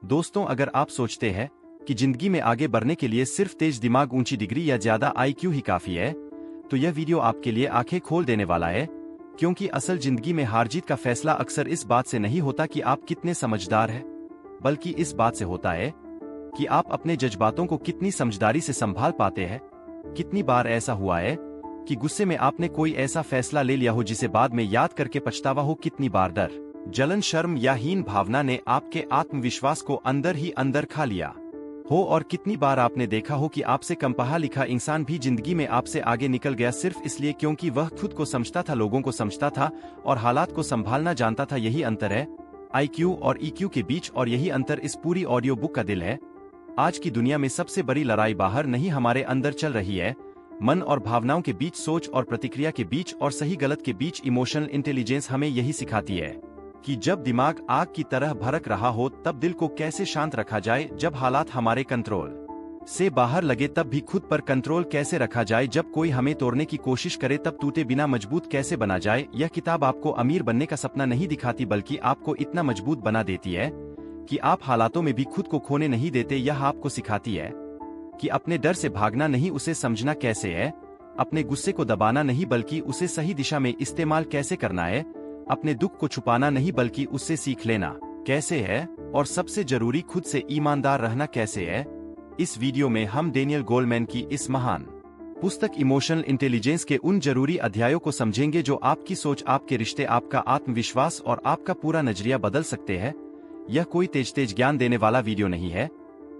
दोस्तों, अगर आप सोचते हैं कि जिंदगी में आगे बढ़ने के लिए सिर्फ तेज दिमाग, ऊंची डिग्री या ज्यादा आईक्यू ही काफी है, तो यह वीडियो आपके लिए आंखें खोल देने वाला है। क्योंकि असल जिंदगी में हार जीत का फैसला अक्सर इस बात से नहीं होता कि आप कितने समझदार हैं, बल्कि इस बात से होता है कि आप अपने जज्बातों को कितनी समझदारी से संभाल पाते हैं। कितनी बार ऐसा हुआ है कि गुस्से में आपने कोई ऐसा फैसला ले लिया हो जिसे बाद में याद करके पछतावा हो। कितनी बार डर, जलन, शर्म या हीन भावना ने आपके आत्मविश्वास को अंदर ही अंदर खा लिया हो। और कितनी बार आपने देखा हो कि आपसे कम पढ़ा लिखा इंसान भी जिंदगी में आपसे आगे निकल गया सिर्फ इसलिए क्योंकि वह खुद को समझता था, लोगों को समझता था और हालात को संभालना जानता था। यही अंतर है आईक्यू और ईक्यू के बीच, और यही अंतर इस पूरी ऑडियो बुक का दिल है। आज की दुनिया में सबसे बड़ी लड़ाई बाहर नहीं, हमारे अंदर चल रही है। मन और भावनाओं के बीच, सोच और प्रतिक्रिया के बीच, और सही गलत के बीच। इमोशनल इंटेलिजेंस हमें यही सिखाती है कि जब दिमाग आग की तरह भड़क रहा हो तब दिल को कैसे शांत रखा जाए। जब हालात हमारे कंट्रोल से बाहर लगे तब भी खुद पर कंट्रोल कैसे रखा जाए। जब कोई हमें तोड़ने की कोशिश करे तब टूटे बिना मजबूत कैसे बना जाए। यह किताब आपको अमीर बनने का सपना नहीं दिखाती, बल्कि आपको इतना मजबूत बना देती है कि आप हालातों में भी खुद को खोने नहीं देते। यह आपको सिखाती है कि अपने डर से भागना नहीं, उसे समझना कैसे है। अपने गुस्से को दबाना नहीं, बल्कि उसे सही दिशा में इस्तेमाल कैसे करना है। अपने दुख को छुपाना नहीं, बल्कि उससे सीख लेना कैसे है। और सबसे जरूरी, खुद से ईमानदार रहना कैसे है। इस वीडियो में हम डेनियल गोलमैन की इस महान पुस्तक इमोशनल इंटेलिजेंस के उन जरूरी अध्यायों को समझेंगे जो आपकी सोच, आपके रिश्ते, आपका आत्मविश्वास और आपका पूरा नजरिया बदल सकते हैं। यह कोई तेज ज्ञान देने वाला वीडियो नहीं है,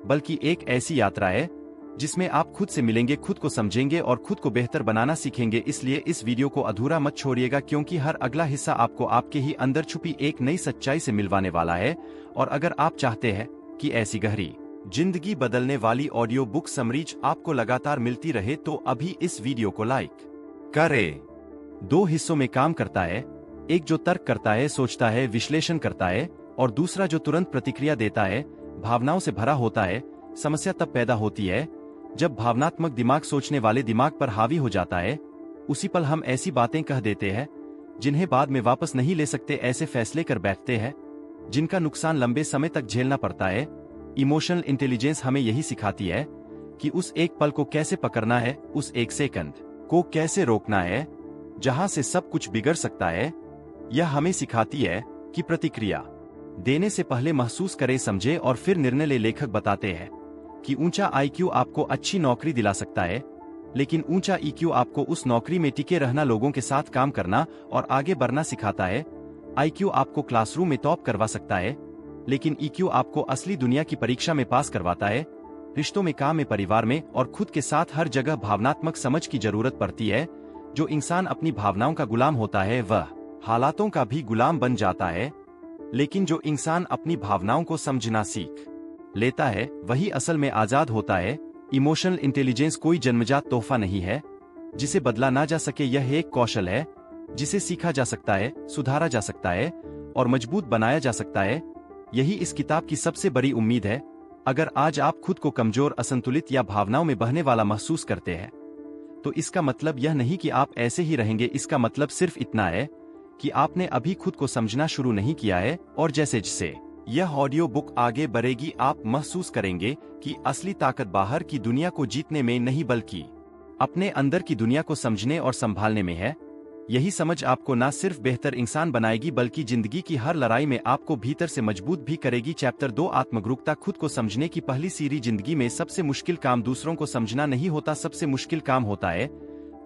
बल्कि एक ऐसी यात्रा है जिसमें आप खुद से मिलेंगे, खुद को समझेंगे और खुद को बेहतर बनाना सीखेंगे। इसलिए इस वीडियो को अधूरा मत छोड़िएगा, क्योंकि हर अगला हिस्सा आपको आपके ही अंदर छुपी एक नई सच्चाई से मिलवाने वाला है। और अगर आप चाहते हैं कि ऐसी गहरी, जिंदगी बदलने वाली ऑडियो बुक समरीज आपको लगातार मिलती रहे, तो अभी इस वीडियो को लाइक करें। 2 हिस्सों में काम करता है, एक जो तर्क करता है, सोचता है, विश्लेषण करता है, और दूसरा जो तुरंत प्रतिक्रिया देता है, भावनाओं से भरा होता है। समस्या तब पैदा होती है जब भावनात्मक दिमाग सोचने वाले दिमाग पर हावी हो जाता है। उसी पल हम ऐसी बातें कह देते हैं जिन्हें बाद में वापस नहीं ले सकते, ऐसे फैसले कर बैठते हैं जिनका नुकसान लंबे समय तक झेलना पड़ता है। इमोशनल इंटेलिजेंस हमें यही सिखाती है कि उस एक पल को कैसे पकड़ना है, उस एक सेकंड को कैसे रोकना है जहां से सब कुछ बिगड़ सकता है। यह हमें सिखाती है कि प्रतिक्रिया देने से पहले महसूस करें, समझे और फिर निर्णय ले। लेखक बताते हैं कि ऊंचा आईक्यू आपको अच्छी नौकरी दिला सकता है, लेकिन ऊंचा ईक्यू आपको उस नौकरी में टिके रहना, लोगों के साथ काम करना और आगे बढ़ना सिखाता है। आईक्यू आपको क्लासरूम में टॉप करवा सकता है, लेकिन ईक्यू आपको असली दुनिया की परीक्षा में पास करवाता है। रिश्तों में, काम में, परिवार में और खुद के साथ हर जगह भावनात्मक समझ की जरूरत पड़ती है। जो इंसान अपनी भावनाओं का गुलाम होता है वह हालातों का भी गुलाम बन जाता है, लेकिन जो इंसान अपनी भावनाओं को समझना सीख लेता है वही असल में आजाद होता है। इमोशनल इंटेलिजेंस कोई जन्मजात तोहफा नहीं है जिसे बदला ना जा सके। यह एक कौशल है जिसे सीखा जा सकता है, सुधारा जा सकता है और मजबूत बनाया जा सकता है। यही इस किताब की सबसे बड़ी उम्मीद है। अगर आज आप खुद को कमजोर, असंतुलित या भावनाओं में बहने वाला महसूस करते हैं, तो इसका मतलब यह नहीं कि आप ऐसे ही रहेंगे। इसका मतलब सिर्फ इतना है कि आपने अभी खुद को समझना शुरू नहीं किया है। और जैसे जैसे यह ऑडियो बुक आगे बढ़ेगी, आप महसूस करेंगे कि असली ताकत बाहर की दुनिया को जीतने में नहीं, बल्कि अपने अंदर की दुनिया को समझने और संभालने में है। यही समझ आपको न सिर्फ बेहतर इंसान बनाएगी, बल्कि जिंदगी की हर लड़ाई में आपको भीतर से मजबूत भी करेगी। चैप्टर 2, आत्मगुरुता। खुद को समझने की पहली सीढ़ी। जिंदगी में सबसे मुश्किल काम दूसरों को समझना नहीं होता, सबसे मुश्किल काम होता है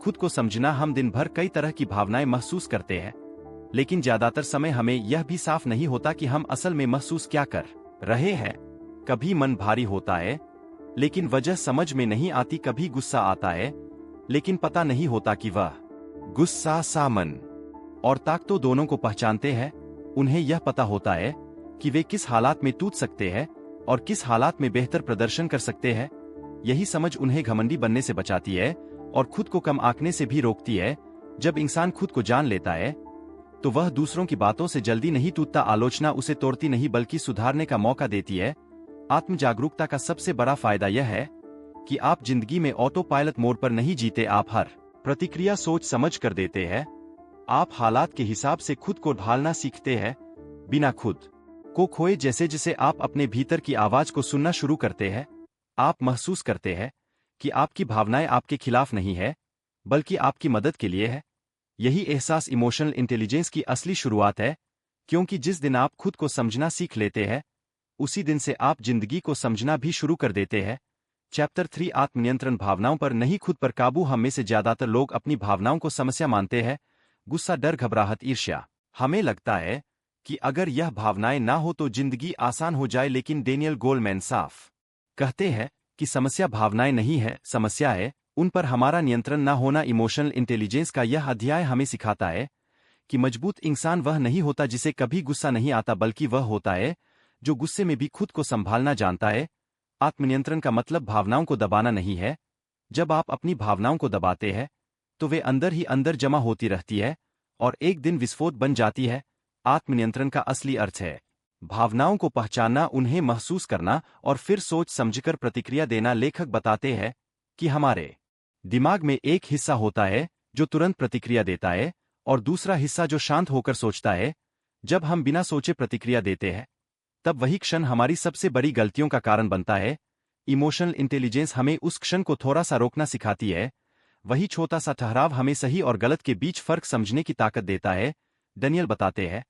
खुद को समझना। हम दिन भर कई तरह की भावनाएं महसूस करते हैं, लेकिन ज्यादातर समय हमें यह भी साफ नहीं होता कि हम असल में महसूस क्या कर रहे हैं। कभी मन भारी होता है, लेकिन वजह समझ में नहीं आती। कभी गुस्सा आता है, लेकिन पता नहीं होता कि वह गुस्सा सामन और ताकतों दोनों को पहचानते हैं। उन्हें यह पता होता है कि वे किस हालात में टूट सकते हैं और किस हालात में बेहतर प्रदर्शन कर सकते हैं। यही समझ उन्हें घमंडी बनने से बचाती है और खुद को कम आंकने से भी रोकती है। जब इंसान खुद को जान लेता है तो वह दूसरों की बातों से जल्दी नहीं टूटता। आलोचना उसे तोड़ती नहीं, बल्कि सुधारने का मौका देती है। आत्म जागरूकता का सबसे बड़ा फायदा यह है कि आप जिंदगी में ऑटो पायलट मोड पर नहीं जीते। आप हर प्रतिक्रिया सोच समझ कर देते हैं। आप हालात के हिसाब से खुद को ढालना सीखते हैं, बिना खुद को खोए जैसे जैसे आप अपने भीतर की आवाज को सुनना शुरू करते हैं, आप महसूस करते हैं कि आपकी भावनाएं आपके खिलाफ नहीं है, बल्कि आपकी मदद के लिए है। यही एहसास इमोशनल इंटेलिजेंस की असली शुरुआत है, क्योंकि जिस दिन आप खुद को समझना सीख लेते हैं, उसी दिन से आप जिंदगी को समझना भी शुरू कर देते हैं। चैप्टर 3 आत्मनियंत्रण भावनाओं पर नहीं खुद पर काबू। हम में से ज्यादातर लोग अपनी भावनाओं को समस्या मानते हैं, गुस्सा, डर, घबराहट, ईर्ष्या। हमें लगता है कि अगर यह भावनाएं ना हो तो जिंदगी आसान हो जाए, लेकिन डेनियल गोलमैन साफ कहते हैं कि समस्या भावनाएं नहीं है, समस्या है उन पर हमारा नियंत्रण ना होना। इमोशनल इंटेलिजेंस का यह अध्याय हमें सिखाता है कि मजबूत इंसान वह नहीं होता जिसे कभी गुस्सा नहीं आता, बल्कि वह होता है जो गुस्से में भी खुद को संभालना जानता है। आत्मनियंत्रण का मतलब भावनाओं को दबाना नहीं है। जब आप अपनी भावनाओं को दबाते हैं तो वे अंदर ही अंदर जमा होती रहती है और एक दिन विस्फोट बन जाती है। आत्मनियंत्रण का असली अर्थ है भावनाओं को पहचानना, उन्हें महसूस करना और फिर सोच समझकर प्रतिक्रिया देना। लेखक बताते हैं कि हमारे दिमाग में एक हिस्सा होता है जो तुरंत प्रतिक्रिया देता है और दूसरा हिस्सा जो शांत होकर सोचता है। जब हम बिना सोचे प्रतिक्रिया देते हैं, तब वही क्षण हमारी सबसे बड़ी गलतियों का कारण बनता है। इमोशनल इंटेलिजेंस हमें उस क्षण को थोड़ा सा रोकना सिखाती है। वही छोटा सा ठहराव हमें सही और गलत के बीच फर्क समझने की ताकत देता है। डेनियल बताते हैं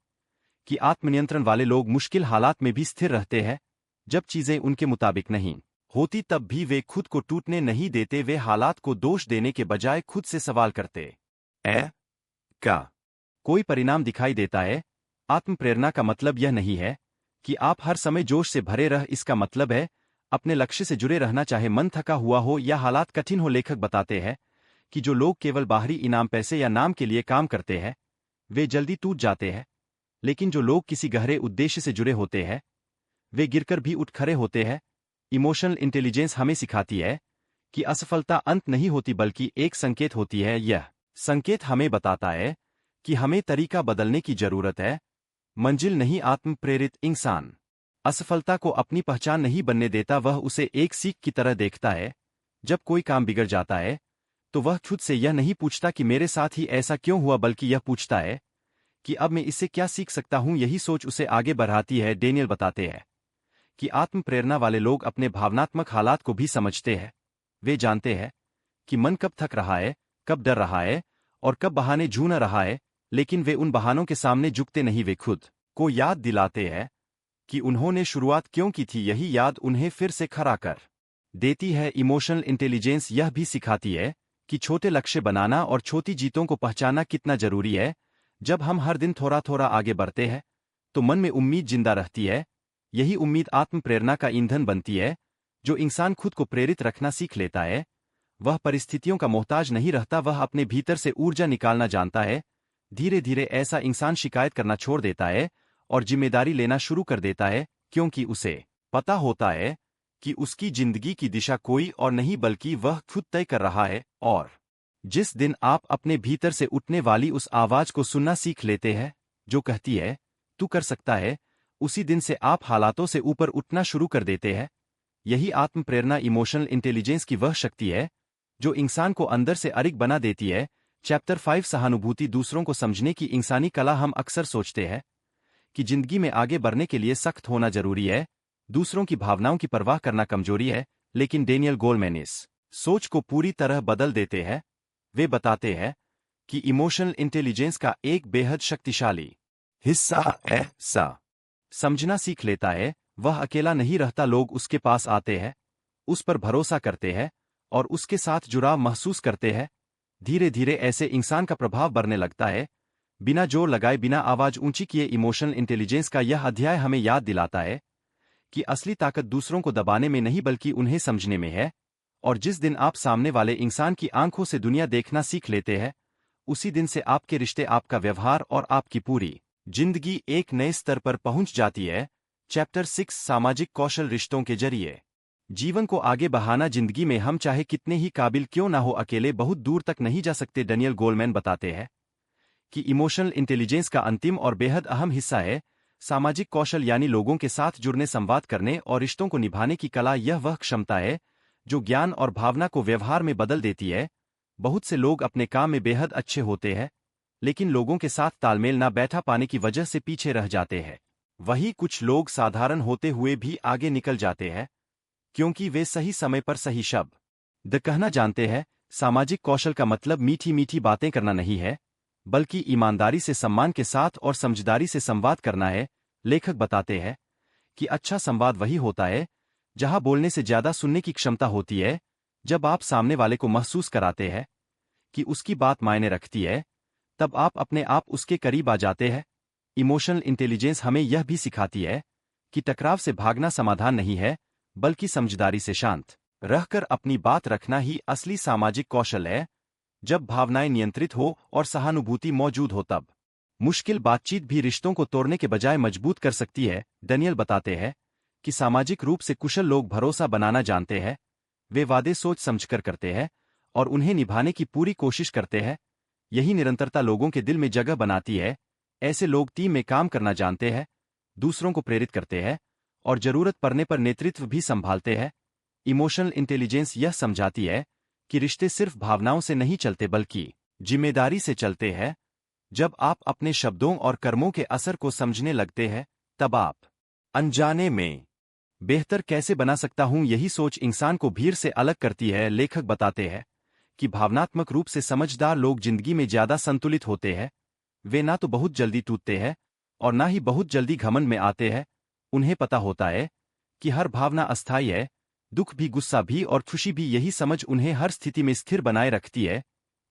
कि आत्मनियंत्रण वाले लोग मुश्किल हालात में भी स्थिर रहते हैं। जब चीजें उनके मुताबिक नहीं होती तब भी वे खुद को टूटने नहीं देते। वे हालात को दोष देने के बजाय खुद से सवाल करते का कोई परिणाम दिखाई देता है। आत्म प्रेरणा का मतलब यह नहीं है कि आप हर समय जोश से भरे रह। इसका मतलब है अपने लक्ष्य से जुड़े रहना, चाहे मन थका हुआ हो या हालात कठिन हो। लेखक बताते हैं कि जो लोग केवल बाहरी इनाम, पैसे या नाम के लिए काम करते हैं, वे जल्दी टूट जाते हैं। लेकिन जो लोग किसी गहरे उद्देश्य से जुड़े होते हैं, वे गिरकर भी उठ खड़े होते हैं। इमोशनल इंटेलिजेंस हमें सिखाती है कि असफलता अंत नहीं होती, बल्कि एक संकेत होती है। यह संकेत हमें बताता है कि हमें तरीका बदलने की जरूरत है, मंजिल नहीं। आत्म प्रेरित इंसान असफलता को अपनी पहचान नहीं बनने देता, वह उसे एक सीख की तरह देखता है। जब कोई काम बिगड़ जाता है तो वह खुद से यह नहीं पूछता कि मेरे साथ ही ऐसा क्यों हुआ, बल्कि यह पूछता है कि अब मैं इससे क्या सीख सकता हूं। यही सोच उसे आगे बढ़ाती है। डेनियल बताते हैं कि आत्म प्रेरणा वाले लोग अपने भावनात्मक हालात को भी समझते हैं। वे जानते हैं कि मन कब थक रहा है, कब डर रहा है और कब बहाने ढूंढ रहा है, लेकिन वे उन बहानों के सामने झुकते नहीं। वे खुद को याद दिलाते हैं कि उन्होंने शुरुआत क्यों की थी। यही याद उन्हें फिर से खड़ा कर देती है। इमोशनल इंटेलिजेंस यह भी सिखाती है कि छोटे लक्ष्य बनाना और छोटी जीतों को पहचानना कितना जरूरी है। जब हम हर दिन थोड़ा थोड़ा आगे बढ़ते हैं तो मन में उम्मीद जिंदा रहती है। यही उम्मीद आत्म प्रेरणा का ईंधन बनती है। जो इंसान खुद को प्रेरित रखना सीख लेता है, वह परिस्थितियों का मोहताज नहीं रहता, वह अपने भीतर से ऊर्जा निकालना जानता है। धीरे धीरे ऐसा इंसान शिकायत करना छोड़ देता है और जिम्मेदारी लेना शुरू कर देता है, क्योंकि उसे पता होता है कि उसकी जिंदगी की दिशा कोई और नहीं बल्कि वह खुद तय कर रहा है। और जिस दिन आप अपने भीतर से उठने वाली उस आवाज को सुनना सीख लेते हैं जो कहती है तू कर सकता है, उसी दिन से आप हालातों से ऊपर उठना शुरू कर देते हैं। यही आत्म प्रेरणा, इमोशनल इंटेलिजेंस की वह शक्ति है जो इंसान को अंदर से अरिग बना देती है। चैप्टर 5 सहानुभूति, दूसरों को समझने की इंसानी कला। हम अक्सर सोचते हैं कि जिंदगी में आगे बढ़ने के लिए सख्त होना जरूरी है, दूसरों की भावनाओं की परवाह करना कमजोरी है, लेकिन डेनियल गोलमैन इस सोच को पूरी तरह बदल देते हैं। वे बताते हैं कि इमोशनल इंटेलिजेंस का एक बेहद शक्तिशाली हिस्सा है समझना सीख लेता है। वह अकेला नहीं रहता, लोग उसके पास आते हैं, उस पर भरोसा करते हैं और उसके साथ जुड़ाव महसूस करते हैं। धीरे धीरे ऐसे इंसान का प्रभाव बढ़ने लगता है, बिना जोर लगाए, बिना आवाज ऊंची किए। इमोशनल इंटेलिजेंस का यह अध्याय हमें याद दिलाता है कि असली ताकत दूसरों को दबाने में नहीं बल्कि उन्हें समझने में है। और जिस दिन आप सामने वाले इंसान की आंखों से दुनिया देखना सीख लेते हैं, उसी दिन से आपके रिश्ते, आपका व्यवहार और आपकी पूरी जिंदगी एक नए स्तर पर पहुंच जाती है। चैप्टर 6 सामाजिक कौशल, रिश्तों के जरिए जीवन को आगे बढ़ाना। जिंदगी में हम चाहे कितने ही काबिल क्यों ना हो, अकेले बहुत दूर तक नहीं जा सकते। डेनियल गोलमैन बताते हैं कि इमोशनल इंटेलिजेंस का अंतिम और बेहद अहम हिस्सा है सामाजिक कौशल, यानी लोगों के साथ जुड़ने, संवाद करने और रिश्तों को निभाने की कला। यह वह क्षमता है जो ज्ञान और भावना को व्यवहार में बदल देती है। बहुत से लोग अपने काम में बेहद अच्छे होते हैं, लेकिन लोगों के साथ तालमेल ना बैठा पाने की वजह से पीछे रह जाते हैं। वही कुछ लोग साधारण होते हुए भी आगे निकल जाते हैं, क्योंकि वे सही समय पर सही शब्द कहना जानते हैं। सामाजिक कौशल का मतलब मीठी मीठी बातें करना नहीं है, बल्कि ईमानदारी से, सम्मान के साथ और समझदारी से संवाद करना है। लेखक बताते हैं कि अच्छा संवाद वही होता है जहां बोलने से ज्यादा सुनने की क्षमता होती है। जब आप सामने वाले को महसूस कराते हैं कि उसकी बात मायने रखती है, तब आप अपने आप उसके करीब आ जाते हैं। इमोशनल इंटेलिजेंस हमें यह भी सिखाती है कि टकराव से भागना समाधान नहीं है, बल्कि समझदारी से शांत रहकर अपनी बात रखना ही असली सामाजिक कौशल है। जब भावनाएं नियंत्रित हो और सहानुभूति मौजूद हो, तब मुश्किल बातचीत भी रिश्तों को तोड़ने के बजाय मजबूत कर सकती है। डैनियल बताते हैं कि सामाजिक रूप से कुशल लोग भरोसा बनाना जानते हैं। वे वादे सोच समझकर करते हैं और उन्हें निभाने की पूरी कोशिश करते हैं। यही निरंतरता लोगों के दिल में जगह बनाती है। ऐसे लोग टीम में काम करना जानते हैं, दूसरों को प्रेरित करते हैं और जरूरत पड़ने पर नेतृत्व भी संभालते हैं। इमोशनल इंटेलिजेंस यह समझाती है कि रिश्ते सिर्फ भावनाओं से नहीं चलते, बल्कि जिम्मेदारी से चलते हैं। जब आप अपने शब्दों और कर्मों के असर को समझने लगते हैं, तब आप अनजाने में बेहतर कैसे बना सकता हूं, यही सोच इंसान को भीड़ से अलग करती है। लेखक बताते हैं कि भावनात्मक रूप से समझदार लोग जिंदगी में ज्यादा संतुलित होते हैं। वे ना तो बहुत जल्दी टूटते हैं और ना ही बहुत जल्दी घमंड में आते हैं। उन्हें पता होता है कि हर भावना अस्थायी है, दुख भी, गुस्सा भी और खुशी भी। यही समझ उन्हें हर स्थिति में स्थिर बनाए रखती है।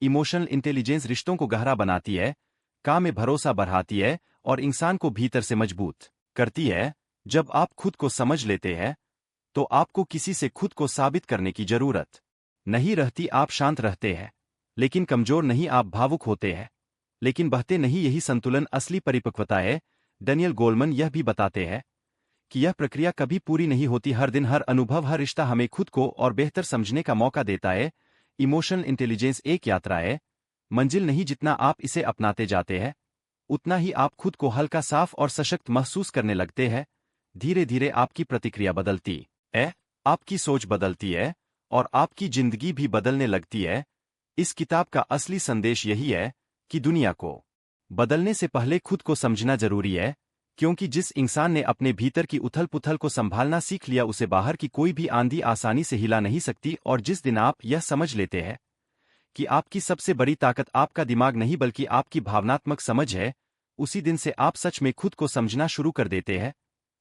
इमोशनल इंटेलिजेंस रिश्तों को गहरा बनाती है, काम में भरोसा बढ़ाती है और इंसान को भीतर से मजबूत करती है। जब आप खुद को समझ लेते हैं, तो आपको किसी से खुद को साबित करने की जरूरत नहीं रहती। आप शांत रहते हैं, लेकिन कमजोर नहीं। आप भावुक होते हैं, लेकिन बहते नहीं। यही संतुलन असली परिपक्वता है। डैनियल गोलमन यह भी बताते हैं कि यह प्रक्रिया कभी पूरी नहीं होती। हर दिन, हर अनुभव, हर रिश्ता हमें खुद को और बेहतर समझने का मौका देता है। इमोशनल इंटेलिजेंस एक यात्रा है, मंजिल नहीं। जितना आप इसे अपनाते जाते हैं, उतना ही आप खुद को हल्का, साफ और सशक्त महसूस करने लगते हैं। धीरे धीरे आपकी प्रतिक्रिया बदलती है, आपकी सोच बदलती है और आपकी जिंदगी भी बदलने लगती है। इस किताब का असली संदेश यही है कि दुनिया को बदलने से पहले खुद को समझना जरूरी है, क्योंकि जिस इंसान ने अपने भीतर की उथल-पुथल को संभालना सीख लिया, उसे बाहर की कोई भी आंधी आसानी से हिला नहीं सकती। और जिस दिन आप यह समझ लेते हैं कि आपकी सबसे बड़ी ताकत आपका दिमाग नहीं, बल्कि आपकी भावनात्मक समझ है, उसी दिन से आप सच में खुद को समझना शुरू कर देते हैं।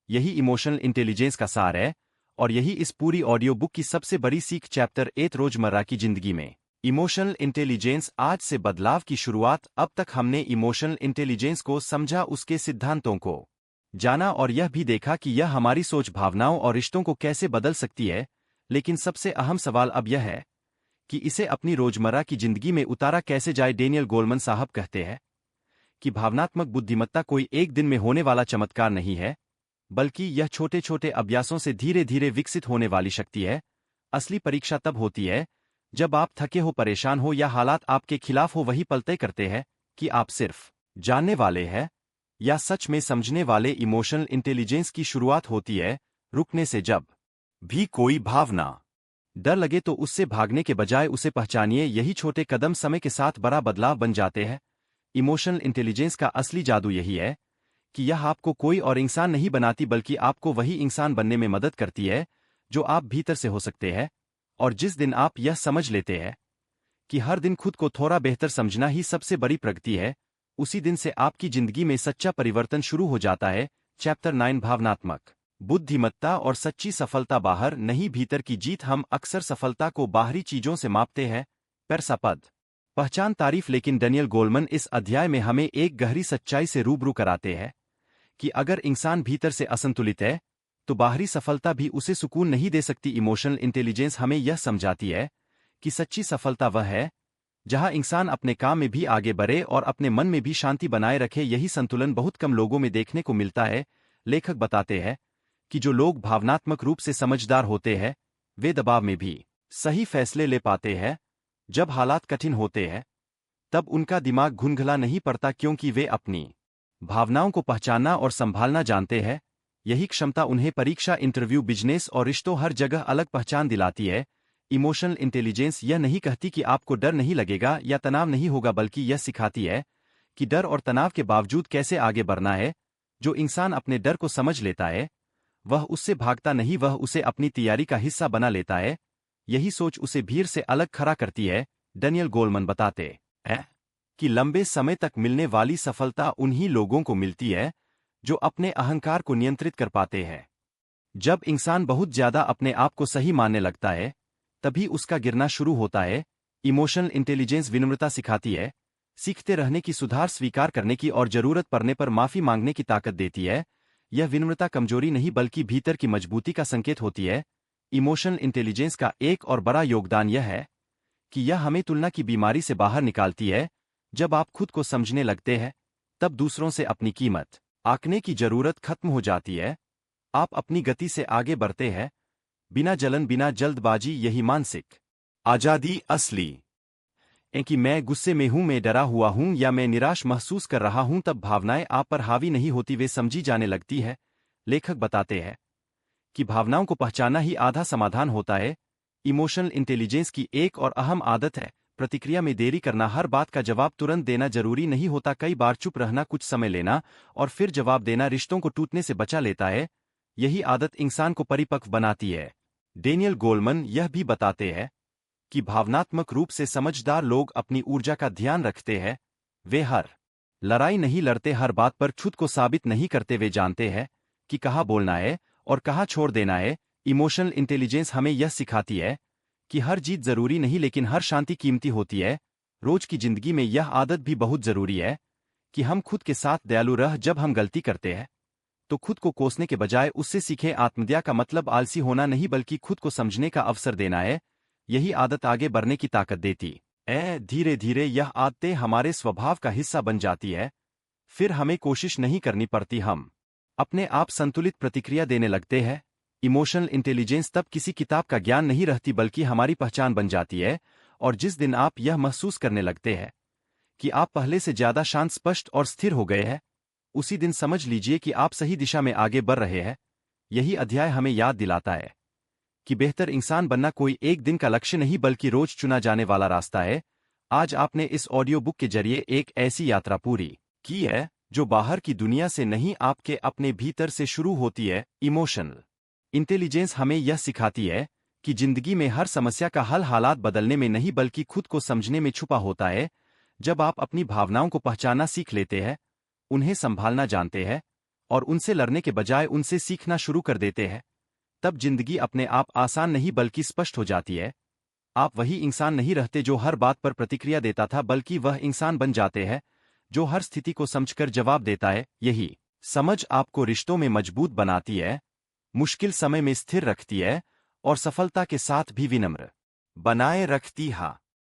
यही इमोशनल इंटेलिजेंस का सार है और यही इस पूरी ऑडियो बुक की सबसे बड़ी सीख। चैप्टर 8, रोजमर्रा की जिंदगी में इमोशनल इंटेलिजेंस। आज से बदलाव की शुरुआत। अब तक हमने इमोशनल इंटेलिजेंस को समझा, उसके सिद्धांतों को जाना और यह भी देखा कि यह हमारी सोच, भावनाओं और रिश्तों को कैसे बदल सकती है। लेकिन सबसे अहम सवाल अब यह है कि इसे अपनी रोजमर्रा की जिंदगी में उतारा कैसे जाए। डैनियल गोलमन साहब कहते हैं कि भावनात्मक बुद्धिमत्ता कोई एक दिन में होने वाला चमत्कार नहीं है, बल्कि यह छोटे छोटे अभ्यासों से धीरे धीरे विकसित होने वाली शक्ति है। असली परीक्षा तब होती है जब आप थके हो, परेशान हो या हालात आपके खिलाफ हो। वही पल तय करते हैं कि आप सिर्फ जानने वाले हैं या सच में समझने वाले। इमोशनल इंटेलिजेंस की शुरुआत होती है रुकने से। जब भी कोई भावना, डर लगे, तो उससे भागने के बजाय उसे पहचानिए। यही छोटे कदम समय के साथ बड़ा बदलाव बन जाते हैं। इमोशनल इंटेलिजेंस का असली जादू यही है कि यह आपको कोई और इंसान नहीं बनाती, बल्कि आपको वही इंसान बनने में मदद करती है जो आप भीतर से हो सकते हैं। और जिस दिन आप यह समझ लेते हैं कि हर दिन खुद को थोड़ा बेहतर समझना ही सबसे बड़ी प्रगति है, उसी दिन से आपकी जिंदगी में सच्चा परिवर्तन शुरू हो जाता है। चैप्टर 9, भावनात्मक बुद्धिमत्ता और सच्ची सफलता। बाहर नहीं, भीतर की जीत। हम अक्सर सफलता को बाहरी चीजों से मापते हैं, पैसा, पद, पहचान, तारीफ। लेकिन डैनियल गोलमन इस अध्याय में हमें एक गहरी सच्चाई से रूबरू कराते हैं कि अगर इंसान भीतर से असंतुलित है, तो बाहरी सफलता भी उसे सुकून नहीं दे सकती। इमोशनल इंटेलिजेंस हमें यह समझाती है कि सच्ची सफलता वह है जहां इंसान अपने काम में भी आगे बढ़े और अपने मन में भी शांति बनाए रखे। यही संतुलन बहुत कम लोगों में देखने को मिलता है। लेखक बताते हैं कि जो लोग भावनात्मक रूप से समझदार होते हैं, वे दबाव में भी सही फैसले ले पाते हैं। जब हालात कठिन होते हैं, तब उनका दिमाग घुलघुला नहीं पड़ता, क्योंकि वे अपनी भावनाओं को पहचानना और संभालना जानते हैं। यही क्षमता उन्हें परीक्षा, इंटरव्यू, बिजनेस और रिश्तों हर जगह अलग पहचान दिलाती है। इमोशनल इंटेलिजेंस यह नहीं कहती कि आपको डर नहीं लगेगा या तनाव नहीं होगा, बल्कि यह सिखाती है कि डर और तनाव के बावजूद कैसे आगे बढ़ना है। जो इंसान अपने डर को समझ लेता है वह उससे भागता नहीं, वह उसे अपनी तैयारी का हिस्सा बना लेता है। यही सोच उसे भीड़ से अलग खड़ा करती है। डेनियल गोलमैन बताते हैं कि लंबे समय तक मिलने वाली सफलता उन्हीं लोगों को मिलती है जो अपने अहंकार को नियंत्रित कर पाते हैं। जब इंसान बहुत ज्यादा अपने आप को सही मानने लगता है तभी उसका गिरना शुरू होता है। इमोशनल इंटेलिजेंस विनम्रता सिखाती है, सीखते रहने की, सुधार स्वीकार करने की और जरूरत पड़ने पर माफी मांगने की ताकत देती है। यह विनम्रता कमजोरी नहीं बल्कि भीतर की मजबूती का संकेत होती है। इमोशनल इंटेलिजेंस का एक और बड़ा योगदान यह है कि यह हमें तुलना की बीमारी से बाहर निकालती है। जब आप खुद को समझने लगते हैं तब दूसरों से अपनी कीमत आंकने की जरूरत खत्म हो जाती है। आप अपनी गति से आगे बढ़ते हैं, बिना जलन, बिना जल्दबाजी। यही मानसिक आजादी असली है कि मैं गुस्से में हूं, मैं डरा हुआ हूं या मैं निराश महसूस कर रहा हूं, तब भावनाएं आप पर हावी नहीं होती, वे समझी जाने लगती है। लेखक बताते हैं कि भावनाओं को पहचानना ही आधा समाधान होता है। इमोशनल इंटेलिजेंस की एक और अहम आदत है प्रतिक्रिया में देरी करना। हर बात का जवाब तुरंत देना जरूरी नहीं होता, कई बार चुप रहना, कुछ समय लेना और फिर जवाब देना रिश्तों को टूटने से बचा लेता है। यही आदत इंसान को परिपक्व बनाती है। डेनियल गोलमैन यह भी बताते हैं कि भावनात्मक रूप से समझदार लोग अपनी ऊर्जा का ध्यान रखते हैं। वे हर लड़ाई नहीं लड़ते, हर बात पर खुद को साबित नहीं करते, वे जानते हैं कि कहाँ बोलना है और कहाँ छोड़ देना है। इमोशनल इंटेलिजेंस हमें यह सिखाती है कि हर जीत जरूरी नहीं लेकिन हर शांति कीमती होती है। रोज की जिंदगी में यह आदत भी बहुत जरूरी है कि हम खुद के साथ दयालु रह। जब हम गलती करते हैं तो खुद को कोसने के बजाय उससे सीखें। आत्मदया का मतलब आलसी होना नहीं बल्कि खुद को समझने का अवसर देना है। यही आदत आगे बढ़ने की ताकत देती है। धीरे धीरे यह आदतें हमारे स्वभाव का हिस्सा बन जाती है, फिर हमें कोशिश नहीं करनी पड़ती, हम अपने आप संतुलित प्रतिक्रिया देने लगते हैं। इमोशनल इंटेलिजेंस तब किसी किताब का ज्ञान नहीं रहती बल्कि हमारी पहचान बन जाती है। और जिस दिन आप यह महसूस करने लगते हैं कि आप पहले से ज्यादा शांत, स्पष्ट और स्थिर हो गए हैं, उसी दिन समझ लीजिए कि आप सही दिशा में आगे बढ़ रहे हैं। यही अध्याय हमें याद दिलाता है कि बेहतर इंसान बनना कोई एक दिन का लक्ष्य नहीं बल्कि रोज चुना जाने वाला रास्ता है। आज आपने इस ऑडियो बुक के जरिए एक ऐसी यात्रा पूरी की है जो बाहर की दुनिया से नहीं, आपके अपने भीतर से शुरू होती है। इमोशनल इंटेलिजेंस हमें यह सिखाती है कि जिंदगी में हर समस्या का हल हालात बदलने में नहीं बल्कि खुद को समझने में छुपा होता है। जब आप अपनी भावनाओं को पहचानना सीख लेते हैं, उन्हें संभालना जानते हैं और उनसे लड़ने के बजाय उनसे सीखना शुरू कर देते हैं, तब जिंदगी अपने आप आसान नहीं बल्कि स्पष्ट हो जाती है। आप वही इंसान नहीं रहते जो हर बात पर प्रतिक्रिया देता था, बल्कि वह इंसान बन जाते हैं जो हर स्थिति को समझकर जवाब देता है। यही समझ आपको रिश्तों में मजबूत बनाती है, मुश्किल समय में स्थिर रखती है और सफलता के साथ भी विनम्र बनाए रखती है।